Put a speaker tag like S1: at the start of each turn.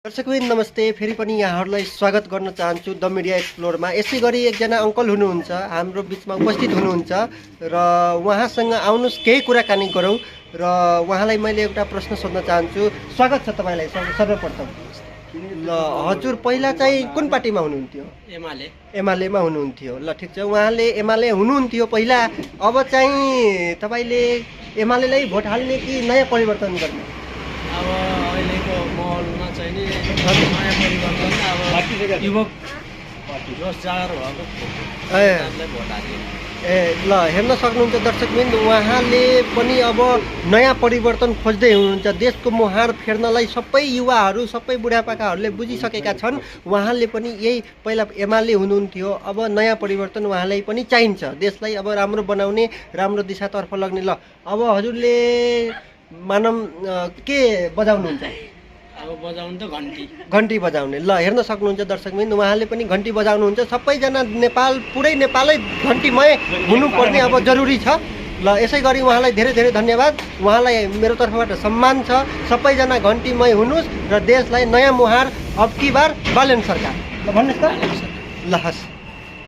S1: दर्शकबिन नमस्ते। फेरि पनि यहाँहरूलाई स्वागत गर्न चाहन्छु द मिडिया एक्सप्लोरमा। यसै गरी एकजना अङ्कल हुनुहुन्छ हाम्रो बिचमा उपस्थित हुनुहुन्छ र उहाँसँग आउनुहोस् केही कुराकानी गरौँ र उहाँलाई मैले एउटा प्रश्न सोध्न चाहन्छु। स्वागत छ तपाईँलाई सर्वप्रथम। ल हजुर पहिला चाहिँ कुन पार्टीमा हुनुहुन्थ्यो? एमालेमा हुनुहुन्थ्यो। ल ठिक छ, उहाँले एमाले हुनुहुन्थ्यो पहिला। अब चाहिँ तपाईँले एमालेलाई भोट हाल्ने कि नयाँ परिवर्तन गर्ने?
S2: अब अहिलेको माहौलमा चाहिँ नि नयाँ परिवर्तन अब युवक जोस जागर भएको भोट हाल्यो।
S1: ल हेर्न सक्नुहुन्छ दर्शकबिन, उहाँले पनि अब नयाँ परिवर्तन खोज्दै हुनुहुन्छ। देशको मुहार फेर्नलाई सबै युवाहरू सबै बुढापाकाहरूले बुझिसकेका छन्। उहाँले पनि यही पहिला एमाले हुनुहुन्थ्यो, अब नयाँ परिवर्तन उहाँलाई पनि चाहिन्छ। देशलाई अब राम्रो बनाउने, राम्रो दिशातर्फ लग्ने। ल अब हजुरले मानम के बजाउनुहुन्छ?
S2: अब बजाउनु त
S1: घन्टी बजाउने। ल हेर्न सक्नुहुन्छ दर्शकबिन, उहाँले पनि घन्टी बजाउनुहुन्छ। सबैजना पुरै नेपालै घन्टीमय हुनुपर्ने अब जरुरी छ। ल यसै गरी उहाँलाई धेरै धेरै धन्यवाद। उहाँलाई मेरो तर्फबाट सम्मान छ। सबैजना घन्टीमय हुनुहोस् र देशलाई नयाँ मुहार अब की बार बालेन सरकार। ल भन्नुहोस् त। ल हस्।